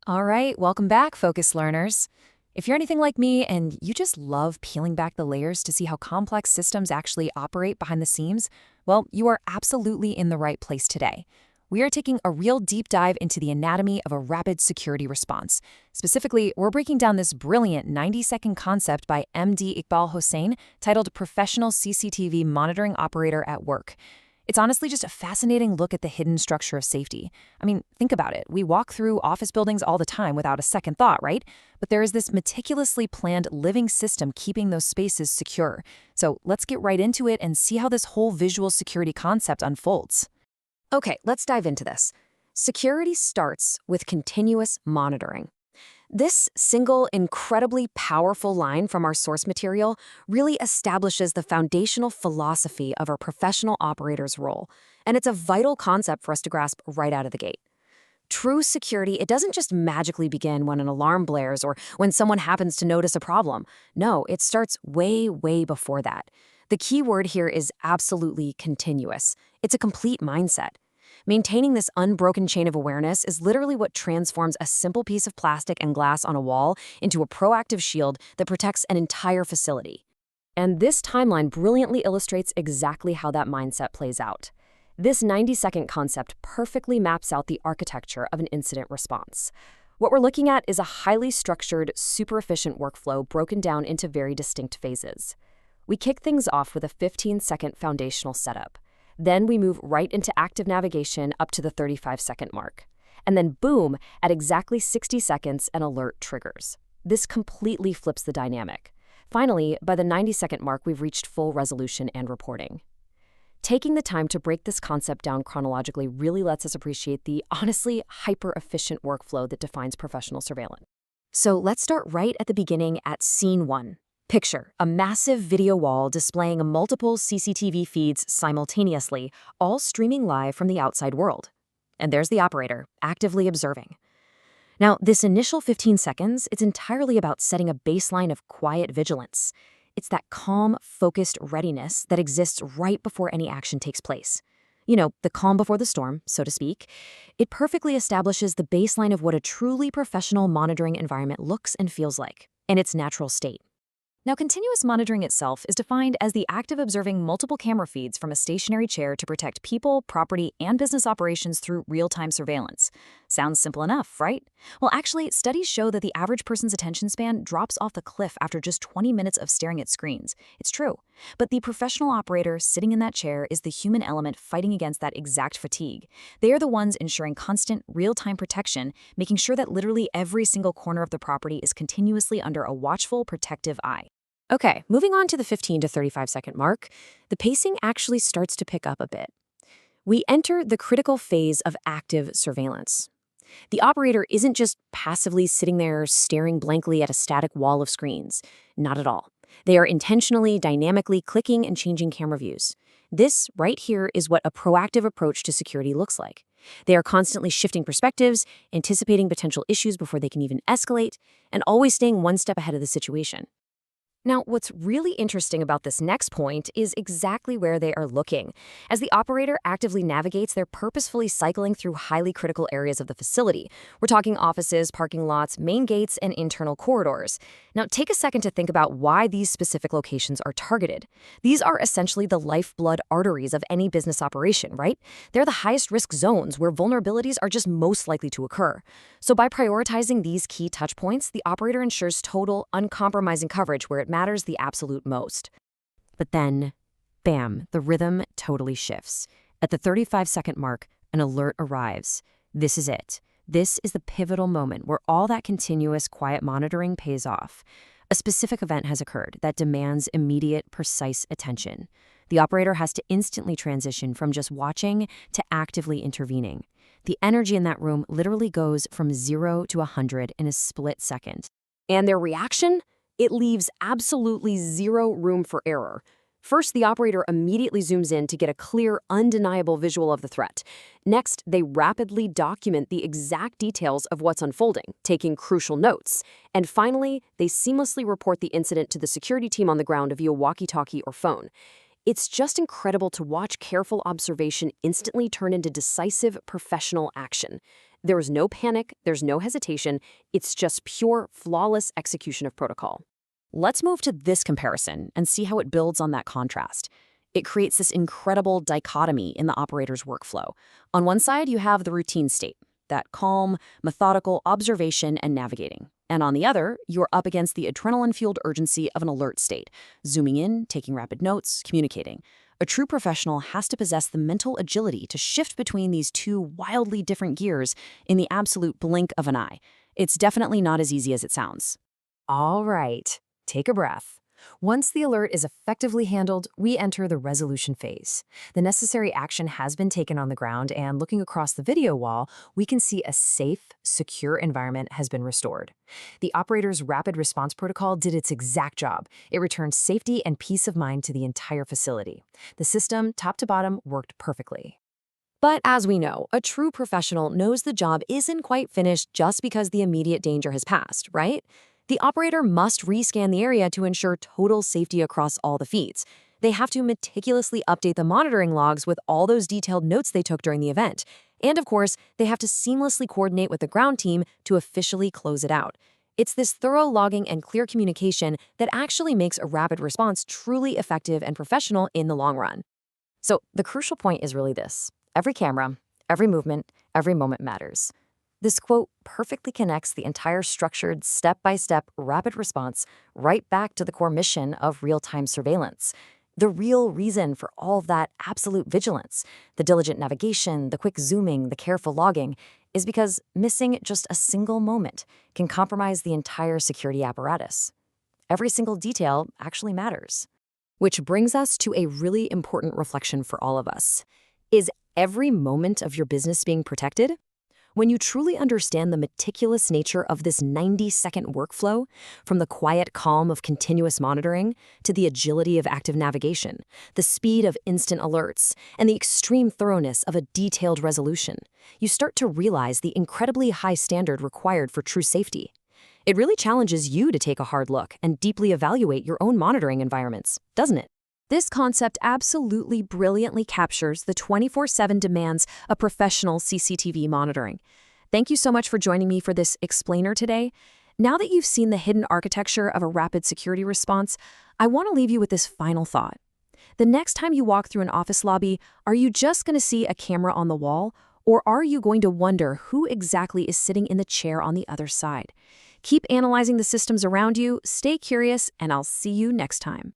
All right, welcome back, Focus Learners. If you're anything like me and you just love peeling back the layers to see how complex systems actually operate behind the scenes, well, you are absolutely in the right place today. We are taking a real deep dive into the anatomy of a rapid security response. Specifically, we're breaking down this brilliant 90-second concept by MD Iqbal Hossain titled Professional CCTV Monitoring Operator at Work. It's honestly just a fascinating look at the hidden structure of safety. I mean, think about it. We walk through office buildings all the time without a second thought, right? But there is this meticulously planned living system keeping those spaces secure. So let's get right into it and see how this whole visual security concept unfolds. Okay, let's dive into this. Security starts with continuous monitoring. This single, incredibly powerful line from our source material really establishes the foundational philosophy of our professional operator's role, and it's a vital concept for us to grasp right out of the gate. True security, it doesn't just magically begin when an alarm blares or when someone happens to notice a problem. No, it starts way, way before that. The key word here is absolutely continuous. It's a complete mindset. Maintaining this unbroken chain of awareness is literally what transforms a simple piece of plastic and glass on a wall into a proactive shield that protects an entire facility. And this timeline brilliantly illustrates exactly how that mindset plays out. This 90-second concept perfectly maps out the architecture of an incident response. What we're looking at is a highly structured, super efficient workflow broken down into very distinct phases. We kick things off with a 15-second foundational setup. Then we move right into active navigation up to the 35-second mark. And then boom, at exactly 60 seconds, an alert triggers. This completely flips the dynamic. Finally, by the 90-second mark, we've reached full resolution and reporting. Taking the time to break this concept down chronologically really lets us appreciate the honestly hyper-efficient workflow that defines professional surveillance. So let's start right at the beginning at Scene 1. Picture a massive video wall displaying multiple CCTV feeds simultaneously, all streaming live from the outside world. And there's the operator, actively observing. Now, this initial 15 seconds, it's entirely about setting a baseline of quiet vigilance. It's that calm, focused readiness that exists right before any action takes place. You know, the calm before the storm, so to speak. It perfectly establishes the baseline of what a truly professional monitoring environment looks and feels like, in its natural state. Now, continuous monitoring itself is defined as the act of observing multiple camera feeds from a stationary chair to protect people, property, and business operations through real-time surveillance. Sounds simple enough, right? Well, actually, studies show that the average person's attention span drops off the cliff after just 20 minutes of staring at screens. It's true. But the professional operator sitting in that chair is the human element fighting against that exact fatigue. They are the ones ensuring constant, real-time protection, making sure that literally every single corner of the property is continuously under a watchful, protective eye. Okay, moving on to the 15 to 35-second mark, the pacing actually starts to pick up a bit. We enter the critical phase of active surveillance. The operator isn't just passively sitting there staring blankly at a static wall of screens. Not at all. They are intentionally, dynamically clicking and changing camera views. This right here is what a proactive approach to security looks like. They are constantly shifting perspectives, anticipating potential issues before they can even escalate, and always staying one step ahead of the situation. Now, what's really interesting about this next point is exactly where they are looking. As the operator actively navigates, they're purposefully cycling through highly critical areas of the facility. We're talking offices, parking lots, main gates, and internal corridors. Now, take a second to think about why these specific locations are targeted. These are essentially the lifeblood arteries of any business operation, right? They're the highest risk zones where vulnerabilities are just most likely to occur. So by prioritizing these key touch points, the operator ensures total, uncompromising coverage where it matters the absolute most. But then, bam, the rhythm totally shifts. At the 35-second mark, an alert arrives. This is it. This is the pivotal moment where all that continuous, quiet monitoring pays off. A specific event has occurred that demands immediate, precise attention. The operator has to instantly transition from just watching to actively intervening. The energy in that room literally goes from 0 to 100 in a split second. And their reaction? It leaves absolutely zero room for error. First, the operator immediately zooms in to get a clear, undeniable visual of the threat. Next, they rapidly document the exact details of what's unfolding, taking crucial notes. And finally, they seamlessly report the incident to the security team on the ground via walkie-talkie or phone. It's just incredible to watch careful observation instantly turn into decisive professional action. There was no panic, there's no hesitation, it's just pure, flawless execution of protocol. Let's move to this comparison and see how it builds on that contrast. It creates this incredible dichotomy in the operator's workflow. On one side, you have the routine state, that calm, methodical observation and navigating. And on the other, you're up against the adrenaline-fueled urgency of an alert state, zooming in, taking rapid notes, communicating. A true professional has to possess the mental agility to shift between these two wildly different gears in the absolute blink of an eye. It's definitely not as easy as it sounds. All right, take a breath. Once the alert is effectively handled, we enter the resolution phase. The necessary action has been taken on the ground, and looking across the video wall, we can see a safe, secure environment has been restored. The operator's rapid response protocol did its exact job. It returned safety and peace of mind to the entire facility. The system, top to bottom, worked perfectly. But as we know, a true professional knows the job isn't quite finished just because the immediate danger has passed, right? The operator must rescan the area to ensure total safety across all the feeds. They have to meticulously update the monitoring logs with all those detailed notes they took during the event. And of course, they have to seamlessly coordinate with the ground team to officially close it out. It's this thorough logging and clear communication that actually makes a rapid response truly effective and professional in the long run. So the crucial point is really this. Every camera, every movement, every moment matters. This quote perfectly connects the entire structured, step-by-step, rapid response right back to the core mission of real-time surveillance. The real reason for all of that absolute vigilance, the diligent navigation, the quick zooming, the careful logging, is because missing just a single moment can compromise the entire security apparatus. Every single detail actually matters. Which brings us to a really important reflection for all of us. Is every moment of your business being protected? When you truly understand the meticulous nature of this 90-second workflow, from the quiet calm of continuous monitoring to the agility of active navigation, the speed of instant alerts, and the extreme thoroughness of a detailed resolution, you start to realize the incredibly high standard required for true safety. It really challenges you to take a hard look and deeply evaluate your own monitoring environments, doesn't it? This concept absolutely brilliantly captures the 24/7 demands of professional CCTV monitoring. Thank you so much for joining me for this explainer today. Now that you've seen the hidden architecture of a rapid security response, I want to leave you with this final thought. The next time you walk through an office lobby, are you just going to see a camera on the wall, or are you going to wonder who exactly is sitting in the chair on the other side? Keep analyzing the systems around you, stay curious, and I'll see you next time.